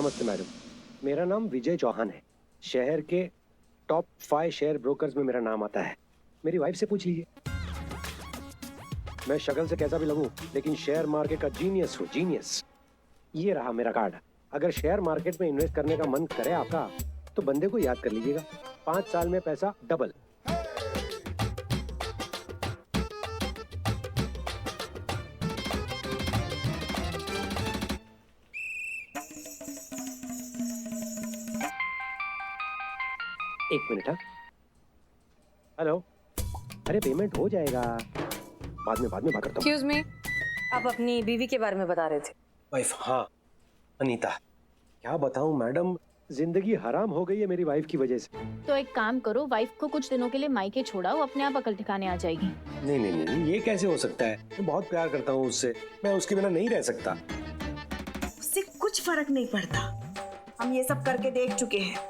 नमस्ते मैडम, मेरा नाम विजय चौहान है। शहर के टॉप 5 शेयर ब्रोकर्स में मेरा नाम आता है। मेरी वाइफ से पूछ लीजिए। मैं शक्ल से कैसा भी लगूं, लेकिन शेयर मार्केट का जीनियस हूँ, जीनियस। ये रहा मेरा कार्ड। अगर शेयर मार्केट में इन्वेस्ट करने का मन करे आपका, तो बंदे को याद कर लीजिएगा। 5 साल में पैसा डबल। एक मिनट। हाँ, हेलो। अरे पेमेंट हो जाएगा, बाद में बात करता हूँ। एक्सक्यूज मी, आप अपनी बीवी के बारे में बता रहे थे। वाइफ? हाँ, अनीता। क्या बताऊं मैडम, जिंदगी हराम हो गई है मेरी वाइफ की वजह से। तो एक काम करो, वाइफ को कुछ दिनों के लिए मायके छोड़ाओ, अपने आप अकल ठिकाने आ जाएगी। नहीं नहीं नहीं, ये कैसे हो सकता है? मैं बहुत प्यार करता हूँ उससे, मैं उसके बिना नहीं रह सकता। उससे कुछ फर्क नहीं पड़ता। हम ये सब करके देख चुके हैं।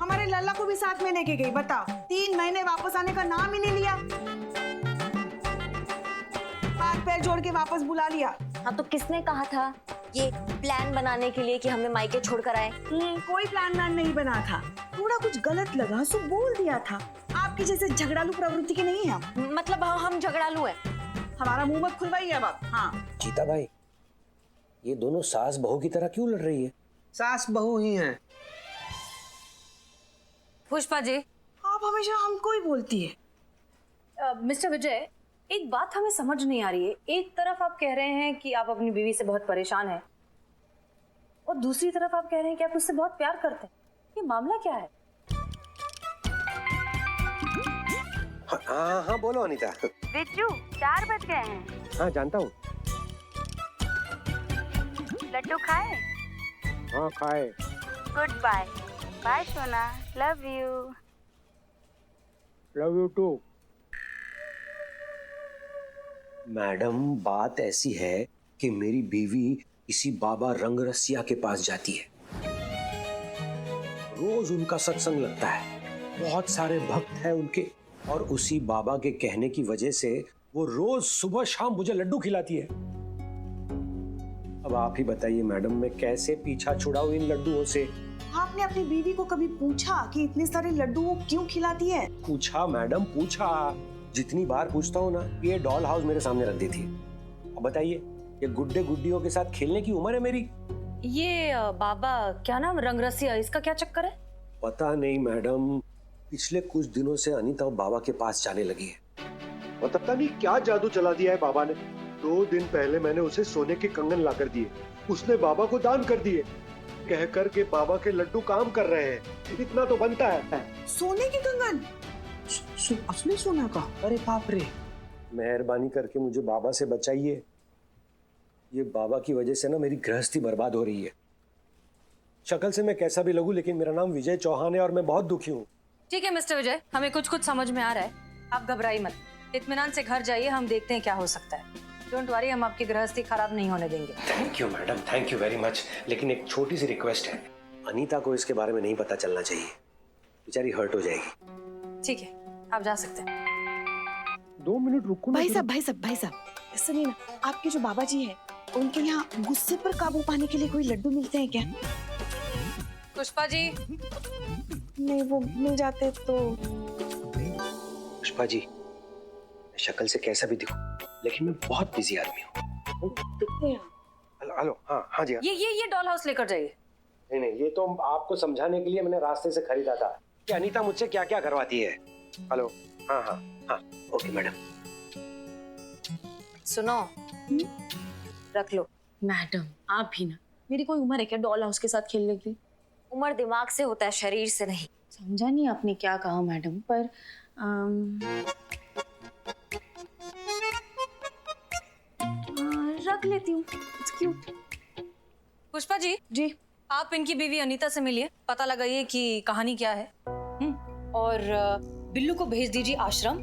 हमारे लल्ला को भी साथ में लेके गई, बताओ। 3 महीने वापस आने का नाम ही नहीं लिया। हाथ पैर जोड़ के वापस बुला लिया। हाँ, तो किसने कहा था ये प्लान बनाने के लिए कि हमें मायके छोड़कर आए? कोई प्लान नहीं बना था। थोड़ा कुछ गलत लगा सो बोल दिया था। आपकी जैसे झगड़ालू प्रवृत्ति के नहीं है हम। मतलब हम झगड़ालू हैं? हमारा मुंह मत खुलवाइए अब आप। हाँ चीता भाई, ये दोनों सास बहू की तरह क्यों लड़ रही है? सास बहू ही हैं। पुष्पा जी, आप हमेशा हमको ही बोलती है। मिस्टर विजय, एक बात हमें समझ नहीं आ रही है। एक तरफ आप कह रहे हैं कि आप अपनी बीवी से बहुत परेशान हैं, और दूसरी तरफ आप कह रहे हैं कि आप उससे बहुत प्यार करते हैं। ये मामला क्या है? हाँ, बोलो अनीता। बिज्जू, 4 बज गए हैं। हाँ जानता हूँ। लड्डू खाए? हाँ खाए। Good bye. Bye Sona, love you. Love you too. Madam, बात ऐसी है कि मेरी बीवी किसी बाबा रंगरसिया के पास जाती है। रोज उनका सत्संग लगता है, बहुत सारे भक्त हैं उनके, और उसी बाबा के कहने की वजह से वो रोज सुबह शाम मुझे लड्डू खिलाती है। अब आप ही बताइए मैडम, मैं कैसे पीछा छुड़ाऊं इन लड्डुओं से? आपने अपनी बीवी को कभी पूछा कि इतने सारे लड्डू वो क्यों खिलाती है? पूछा मैडम, पूछा। जितनी बार पूछता हूँ ना, ये डॉल हाउस मेरे सामने रख देती है। अब बताइए, ये गुड्डे गुड्डियों के साथ खेलने की उम्र है मेरी? ये बाबा क्या नाम, रंगरसिया, इसका क्या चक्कर है? पता नहीं मैडम, पिछले कुछ दिनों से अनीता बाबा के पास जाने लगी है। पता नहीं क्या जादू चला दिया है बाबा ने। 2 दिन पहले मैंने उसे सोने के कंगन लाकर दिए, उसने बाबा को दान कर दिए, कह कर के बाबा के लड्डू काम कर रहे हैं। इतना तो बनता है। सोने के कंगन? असली सोना का? अरे बाप रे। मेहरबानी करके मुझे बाबा से बचाइए। ये बाबा की वजह से ना मेरी गृहस्थी बर्बाद हो रही है। शक्ल से मैं कैसा भी लगूं, लेकिन मेरा नाम विजय चौहान है और मैं बहुत दुखी हूँ। ठीक है मिस्टर विजय, हमें कुछ समझ में आ रहा है। आप घबराइए मत, इत्मीनान से घर जाइए, हम देखते हैं क्या हो सकता है। डोंट वरी, हम आपकी गृहस्थी खराब नहीं होने देंगे। Thank you madam, thank you very much. लेकिन एक छोटी सी रिक्वेस्ट है, अनीता को इसके बारे में नहीं पता चलना चाहिए, बेचारी हर्ट हो जाएगी। ठीक है, आप जा सकते हैं। 2 मिनट रुको ना। भाई साहब, सुनिए ना, आपके जो बाबा जी हैं, उनके यहाँ गुस्से पर काबू पाने के लिए कोई लड्डू मिलते हैं क्या? पुष्पा जी। नहीं, वो मिल जाते तो। पुष्पा जी, मैं शक्ल से कैसा भी दिखूं, लेकिन मैं बहुत बिजी आदमी हूँ। दिखते हैं। हेलो, हाँ जी। ये डॉल हाउस लेकर जाइए। नहीं, ये तो आपको समझाने के लिए मैंने रास्ते से खरीदा था कि अनीता मुझसे क्या क्या करवाती है। हेलो, हाँ, ओके मैडम। सुनो, रख लो। मैडम आप भी ना, मेरी कोई उम्र है क्या डॉल हाउस के साथ खेलने की? उम्र दिमाग से होता है, शरीर से नहीं। समझा नहीं आपने क्या कहा मैडम, पर रख लेती हूँ। It's cute. पुष्पा जी, आप इनकी बीवी अनीता से मिलिए, पता लगाइए कि कहानी क्या है। और बिल्लू को भेज दीजिए आश्रम,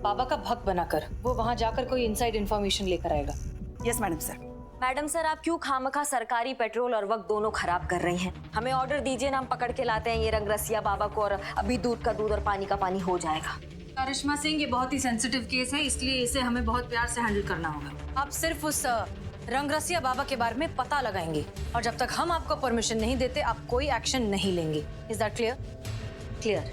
बाबा का भक्त बनाकर। वो वहां जाकर कोई इनसाइड इन्फॉर्मेशन लेकर आएगा। Yes madam sir. Madam sir, आप क्यों खामखा सरकारी पेट्रोल और वक्त दोनों खराब कर रही हैं? हमें ऑर्डर दीजिए ना, हम पकड़ के लाते हैं ये रंगरसिया बाबा को, और अभी दूध का दूध और पानी का पानी हो जाएगा। करिश्मा सिंह, ये बहुत ही सेंसिटिव केस है, इसलिए इसे हमें बहुत प्यार से हैंडल करना होगा। आप सिर्फ उस रंगरसिया बाबा के बारे में पता लगाएंगे और जब तक हम आपको परमिशन नहीं देते आप कोई एक्शन नहीं लेंगे। Is that clear? Clear.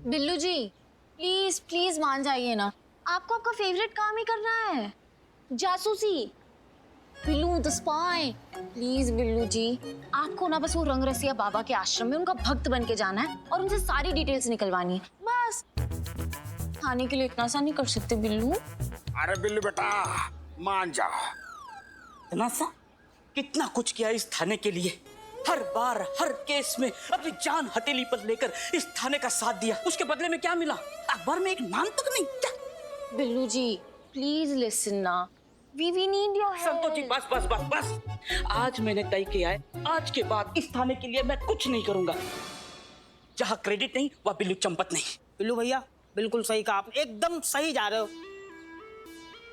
Billu ji please please मान जाइए ना, आपको आपका फेवरेट काम ही करना है, जासूसी। Billu the spy, please Billu ji, आपको ना बस वो रंगरसिया बाबा के आश्रम में उनका भक्त बन के जाना है और उनसे सारी डिटेल्स निकलवानी है बस। खाने के लिए इतना सा नहीं कर सकते बिल्लू? अरे बिल्लू बेटा मान जा। इतना सा कितना कुछ किया इस थाने के लिए, हर बार हर केस में अपनी जान हथेली पर लेकर इस थाने का साथ दिया, उसके बदले में क्या मिला? अखबार में एक नाम तक नहीं। क्या? बिल्लू जी प्लीज लिसन ना, we need your help. Santosh ji बस बस बस बस, आज मैंने तय किया है, आज के बाद इस थाने के लिए मैं कुछ नहीं करूंगा। जहाँ क्रेडिट नहीं वहाँ बिल्लू चंपत नहीं। बिल्लू भैया बिल्कुल सही कहा आप, एकदम सही जा रहे हो।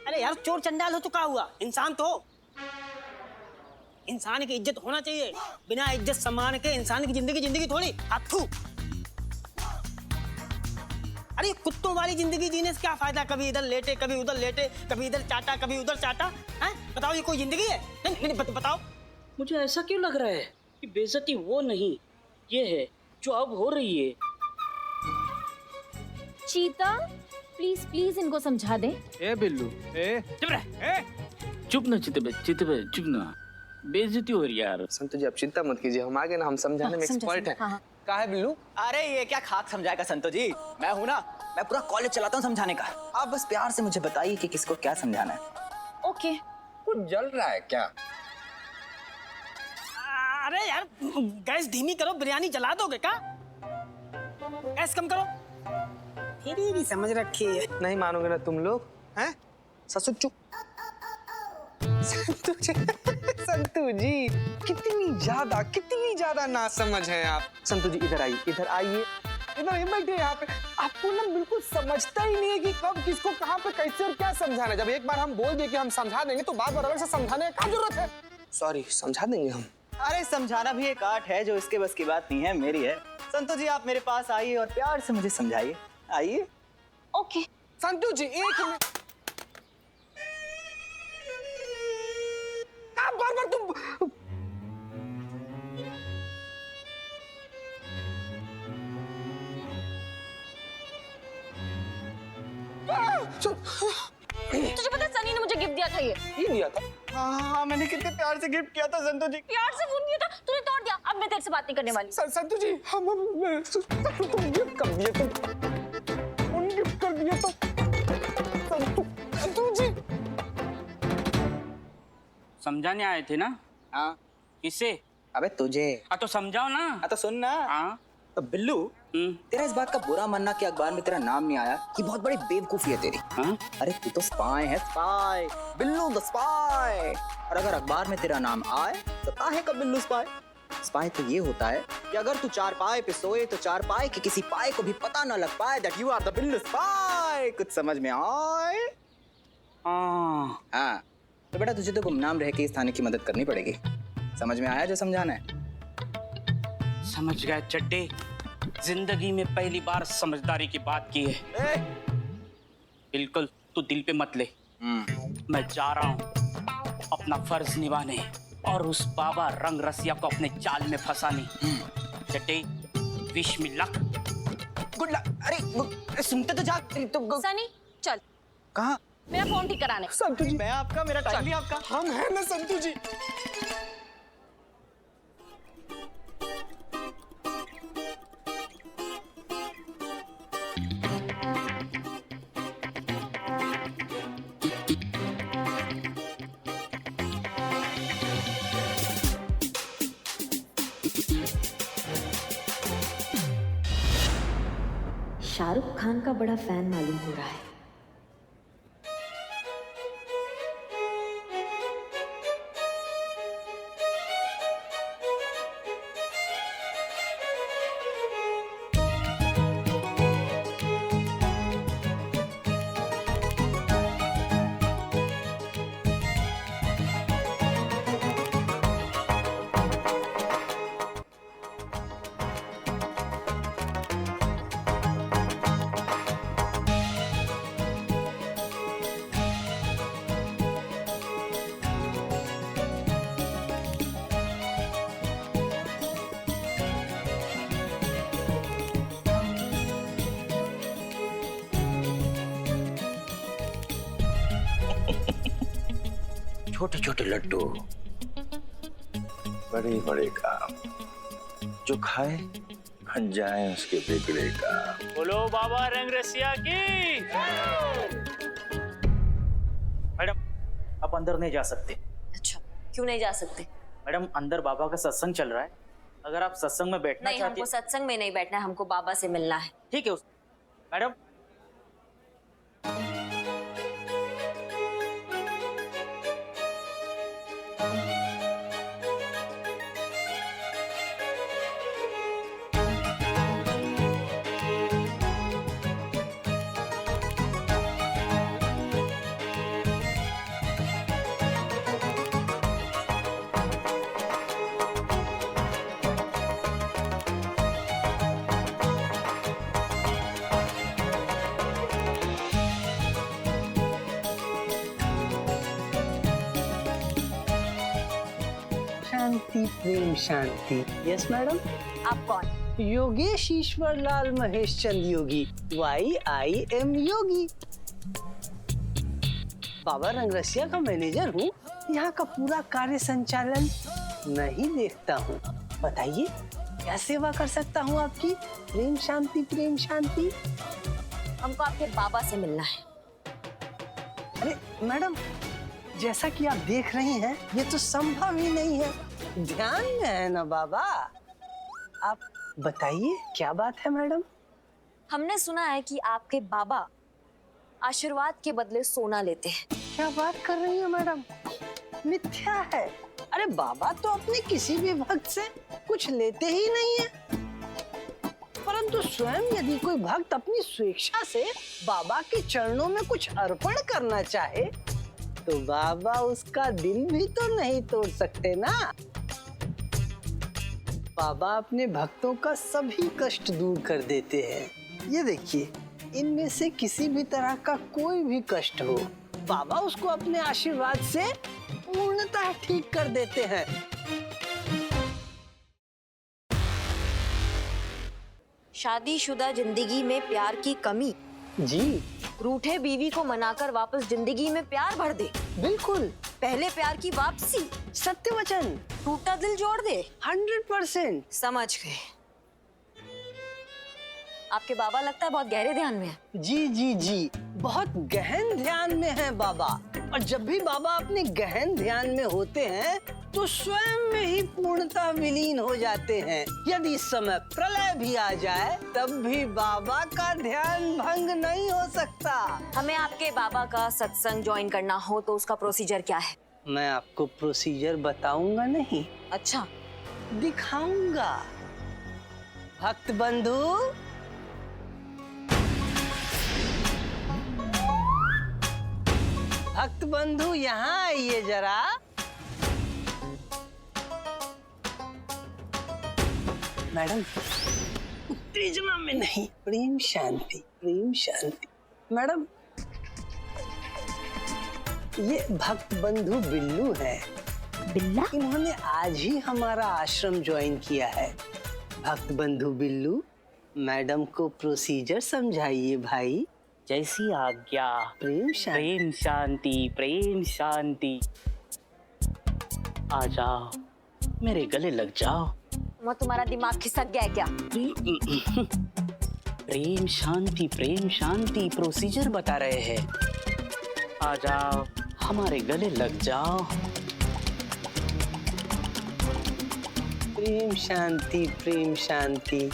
अरे यार चोर चंडाल हो तो क्या हुआ, इंसान तो हो। इंसान की इज्जत होना चाहिए, बिना इज्जत सम्मान के इंसान की जिंदगी थोड़ी हाथू। अरे कुत्तों वाली जिंदगी जीने से क्या फायदा, कभी इधर लेटे कभी उधर लेटे, कभी इधर चाटा कभी उधर चाटा, हैं? बताओ ये कोई जिंदगी है? नहीं, बताओ। मुझे ऐसा क्यों लग रहा है कि बेइज्जती वो नहीं, ये है जो अब हो रही है। चीता प्लीज प्लीज इनको समझा दे। ए बिल्लू ए चुप रह। चुप ना चितबे चुप ना, बेइज्जती हो रही है यार। संतोष जी आप चिंता मत कीजिए, हम आगे ना, हम समझाने में एक्सपर्ट हैं। का है बिल्लू? अरे ये क्या खाक समझाएगा संतो जी, मैं हूं ना, मैं पूरा कॉलेज चलाता हूँ समझाने का। आप बस प्यार से मुझे बताइए कि किसको क्या समझाना है। ओके। कुछ जल रहा है क्या? अरे यार गैस धीमी करो, बिरयानी जला दोगे क्या? गैस कम करो। तेरी भी समझ रखी है। नहीं मानोगे ना तुम लोग, हैं? ससुर चुप। संतू जी कितनी ज्यादा ना समझ हैं आप। संतू जी इधर आइए, इधर बैठे यहाँ पे। आपको ना बिल्कुल समझता ही नहीं है कि कब किसको कहाँ पे कैसे और क्या समझाना है। जब एक बार हम बोल दिए कि हम समझा देंगे तो बार बार अलग से समझाने का क्या जरूरत है? सॉरी, समझा देंगे हम। अरे समझाना भी एक आर्ट है जो इसके बस की बात नहीं है, मेरी है। संतो जी आप मेरे पास आइए और प्यार से मुझे समझाइए, आइए। ओके। संतू जी एक मिनट, बार तुम तुझे पता है सनी ने मुझे गिफ्ट दिया था, ये दिया था। हाँ मैंने कितने प्यार से गिफ्ट किया था संतो जी। प्यार से फोन दिया था, तूने तोड़ दिया। अब मैं तेरे से बात नहीं करने वाली। संतू जी तुम गिफ्ट कर दिए, तुम गिफ्ट कर दिए तो संतू जी समझाने आए थे ना? हाँ किसे? अबे तुझे। तो समझाओ ना। हाँ तो सुन ना। हाँ तो बिल्लू तेरा इस बात का बुरा मानना कि अखबार में तेरा नाम नहीं आया कि बहुत बड़ी बेवकूफी है तेरी। हाँ? अरे तू तो स्पाई है, स्पाई बिल्लू द स्पाई। और अगर अखबार में तेरा नाम आए तो काहे का बिल्लू स्पाई? स्पाई तो ये होता है कि अगर तू चार पाए पे सोए तो चार पाए कि किसी पाए को भी पता ना लग पाए that you are the Billu spy. कुछ समझ में आए? हाँ तो बेटा तुझे तो गुमनाम रह के इस थाने की मदद करनी पड़ेगी। समझ में आया जो समझाना है? समझ गया चड्डे, जिंदगी में पहली बार समझदारी की बात की है। बिल्कुल तू दिल पे मत ले, मैं जा रहा हूँ अपना फर्ज निभाने और उस बाबा रंगरसिया को अपने जाल में फंसाने। Chadde wish me luck. Good luck. अरे सुनते तो जा। सनी चल। कहाँ? मेरा फोन ठीक कराने। संतू जी मैं आपका, मेरा टाइम भी आपका। हम हैं ना संतू जी। शाहरुख खान का बड़ा फैन मालूम हो रहा है। छोटे छोटे लड्डू, बड़े बड़े काम, जो खाए खन जाए उसके बिगड़े काम। बोलो बाबा रंग रसिया की। मैडम आप अंदर नहीं जा सकते। अच्छा, क्यों नहीं जा सकते? मैडम अंदर बाबा का सत्संग चल रहा है, अगर आप सत्संग में बैठना नहीं, चाहती हमको सत्संग में नहीं बैठना है, हमको बाबा से मिलना है। ठीक है madam. Shanti Prem Shanti. Yes madam. आप कौन? योगेश ईश्वर लाल महेश चंद योगी, YIM योगी। बाबा रंगरसिया का मैनेजर हूँ, यहाँ का पूरा कार्य संचालन मैं ही देखता हूँ। बताइए क्या सेवा कर सकता हूँ आपकी? प्रेम शांति प्रेम शांति। हमको आपके बाबा से मिलना है। अरे मैडम, जैसा कि आप देख रही हैं, ये तो संभव ही नहीं है। ध्यान में है ना बाबा। आप बताइए क्या बात है मैडम? हमने सुना है कि आपके बाबा आशीर्वाद के बदले सोना लेते हैं। क्या बात कर रही है मैडम? मिथ्या है। अरे बाबा तो अपने किसी भी भक्त से कुछ लेते ही नहीं है, परंतु स्वयं यदि कोई भक्त अपनी स्वेच्छा से बाबा के चरणों में कुछ अर्पण करना चाहे तो बाबा उसका दिल भी तो नहीं तोड़ सकते ना। बाबा अपने भक्तों का सभी कष्ट दूर कर देते हैं। ये देखिए, इनमें से किसी भी तरह का कोई भी कष्ट हो, बाबा उसको अपने आशीर्वाद से पूर्णतः ठीक कर देते हैं। शादीशुदा जिंदगी में प्यार की कमी जी रूठे बीवी को मनाकर वापस जिंदगी में प्यार भर दे। बिल्कुल। पहले प्यार की वापसी, सत्य वचन, टूटा दिल जोड़ दे। 100%। समझ गए। आपके बाबा लगता है बहुत गहरे ध्यान में है। जी जी जी, बहुत गहन ध्यान में है बाबा। और जब भी बाबा अपने गहन ध्यान में होते हैं तो स्वयं में ही पूर्णतः विलीन हो जाते हैं। यदि इस समय प्रलय भी आ जाए तब भी बाबा का ध्यान भंग नहीं हो सकता। हमें आपके बाबा का सत्संग ज्वाइन करना हो तो उसका प्रोसीजर क्या है? मैं आपको प्रोसीजर बताऊंगा नहीं। अच्छा, दिखाऊंगा। भक्त बंधु, भक्त बंधु यहाँ आइए जरा। मैडम, उत्तेजना में नहीं, प्रेम शांति प्रेम शांति। मैडम, ये भक्त बंधु बिल्लू है। बिल्ला? इन्होंने आज ही हमारा आश्रम ज्वाइन किया है। भक्त बंधु बिल्लू, मैडम को प्रोसीजर समझाइए भाई। जैसी आज्ञा। प्रेम शांति प्रेम शांति प्रेम शांति। आ जाओ, मेरे गले लग जाओ। वो तुम्हारा दिमाग खिसक गया है क्या? प्रेम शांति प्रोसीजर बता रहे हैं। आ जाओ, हमारे गले लग जाओ। प्रेम शांति प्रेम शांति।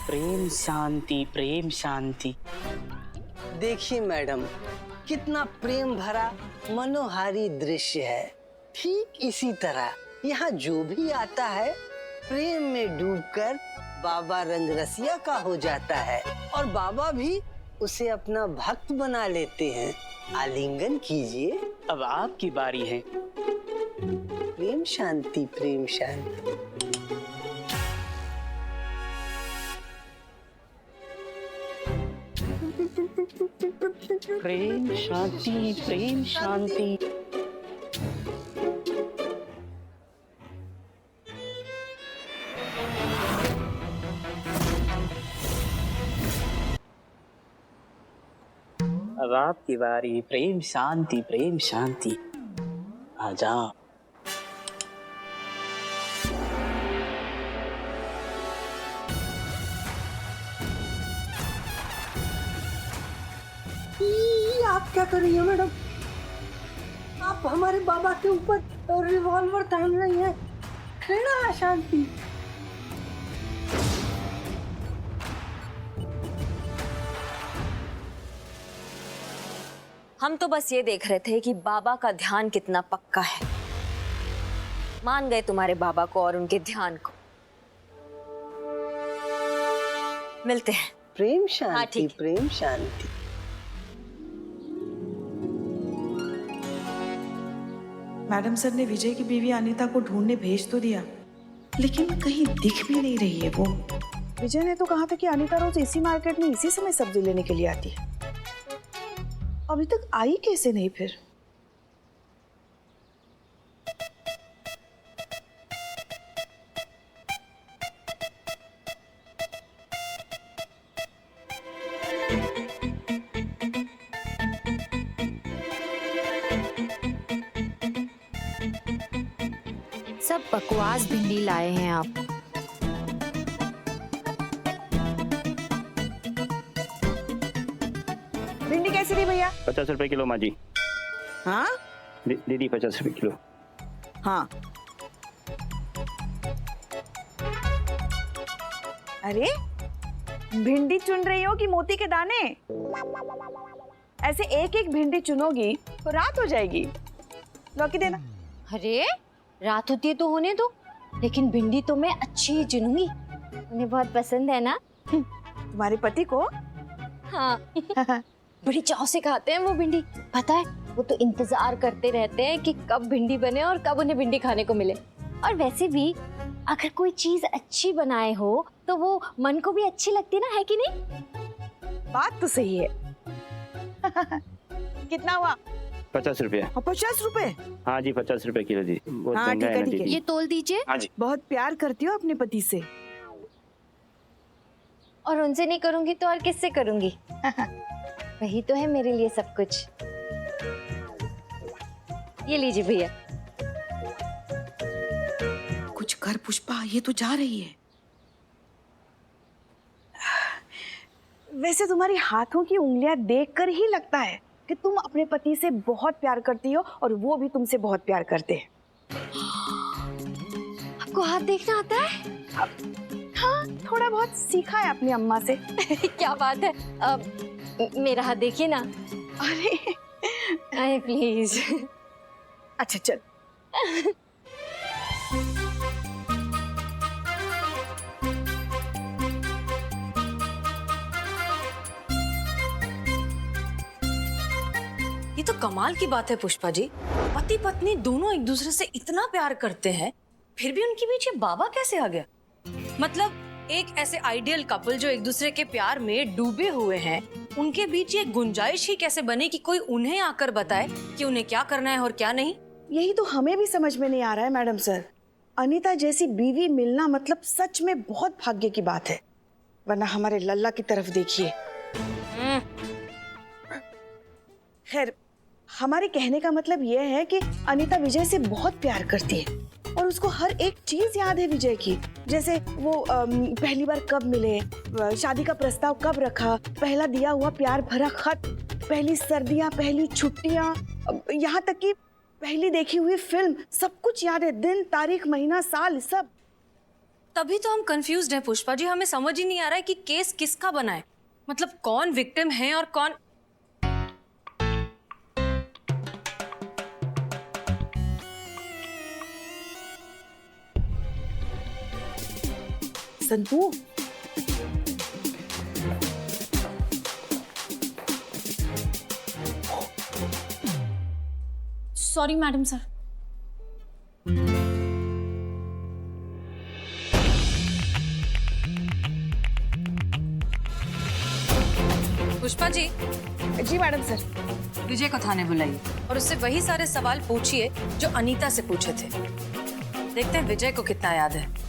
प्रेम शांति। देखिए मैडम, कितना प्रेम भरा मनोहारी दृश्य है। ठीक इसी तरह यहाँ जो भी आता है प्रेम में डूबकर बाबा रंगरसिया का हो जाता है और बाबा भी उसे अपना भक्त बना लेते हैं। आलिंगन कीजिए। अब आपकी बारी है। प्रेम शांति प्रेम शांति। प्रेम शांति। अब अब आपकी बारी। प्रेम शांति, प्रेम शांति। आ जाओ। आप क्या कर रही हो मैडम? आप हमारे बाबा के ऊपर रिवॉल्वर तान रही हैं। खड़ा शांति। हम तो बस ये देख रहे थे कि बाबा का ध्यान कितना पक्का है। मान गए तुम्हारे बाबा को और उनके ध्यान को। मिलते हैं। प्रेम हाँ, शांति, ठीक है। प्रेम शांति। मैडम सर ने विजय की बीवी अनीता को ढूंढने भेज तो दिया, लेकिन कहीं दिख भी नहीं रही है वो। विजय ने तो कहा था कि अनीता रोज इसी मार्केट में इसी समय सब्जी लेने के लिए आती है। अभी तक आई कैसे नहीं फिर? सब बकवास भिंडी लाए हैं आप। भिंडी कैसी थी भैया? 50 रुपए किलो माँ जी। हाँ दीदी 50 रुपए किलो। हाँ। अरे भिंडी चुन रही हो कि मोती के दाने? ऐसे एक एक भिंडी चुनोगी तो रात हो जाएगी। लौकी देना। अरे रात होती है तो होने दो, लेकिन भिंडी तो मैं अच्छी ही चुनूंगी। उन्हें बहुत पसंद है ना। तुम्हारे पति को? हाँ। बड़ी चाव से खाते हैं वो भिंडी। पता है, वो तो इंतजार करते रहते हैं कि कब भिंडी बने और कब उन्हें भिंडी खाने को मिले। और वैसे भी अगर कोई चीज अच्छी बनाए हो तो वो मन को भी अच्छी लगती है ना, है कि नहीं? बात तो सही है। कितना हुआ? 50 रुपए। 50 रुपए? हाँ जी 50 रुपए किलो जी। बहुत हाँ, महंगा ठीक है, है ना ठीक है। दीदी। ये तोल दीजिए। हाँ जी। बहुत प्यार करती हो अपने पति से। और उनसे नहीं करूंगी तो और किससे करूंगी? वही तो है मेरे लिए सब कुछ। ये लीजिए भैया। कुछ कर पुष्पा, ये तो जा रही है। वैसे तुम्हारी हाथों की उंगलियां देखकर ही लगता है कि तुम अपने पति से बहुत प्यार करती हो और वो भी तुमसे बहुत प्यार करते हैं। आपको हाथ देखना आता है? हाँ, थोड़ा बहुत सीखा है अपनी अम्मा से। क्या बात है। मेरा हाथ देखिए ना। अरे अरे प्लीज। अच्छा चल। ये तो कमाल की बात है पुष्पा जी। पति पत्नी दोनों एक दूसरे से इतना प्यार करते हैं, फिर भी उनके बीच ये बाबा कैसे आ गया? मतलब एक ऐसे आइडियल कपल जो एक दूसरे के प्यार में डूबे हुए हैं, उनके बीच ये गुंजाइश ही कैसे बने कि कोई उन्हें आकर बताए कि उन्हें क्या करना है और क्या नहीं? यही तो हमें भी समझ में नहीं आ रहा है मैडम सर। अनीता जैसी बीवी मिलना मतलब सच में बहुत भाग्य की बात है। वरना हमारे लल्ला की तरफ देखिए। खैर, हमारे कहने का मतलब यह है कि अनीता विजय से बहुत प्यार करती है और उसको हर एक चीज याद है विजय की। जैसे वो पहली बार कब मिले, शादी का प्रस्ताव कब रखा, पहला दिया हुआ प्यार भरा खत, पहली सर्दियां, पहली छुट्टियां, यहाँ तक कि पहली देखी हुई फिल्म, सब कुछ याद है। दिन, तारीख, महीना, साल, सब। तभी तो हम कंफ्यूज्ड हैं पुष्पा जी। हमें समझ ही नहीं आ रहा है कि केस किसका बना है। मतलब कौन विक्टिम है और कौन। Santu, sorry madam sir. Pushpa ji. जी मैडम सर। विजय को थाने बुलाइए और उससे वही सारे सवाल पूछिए जो अनीता से पूछे थे। देखते हैं विजय को कितना याद है।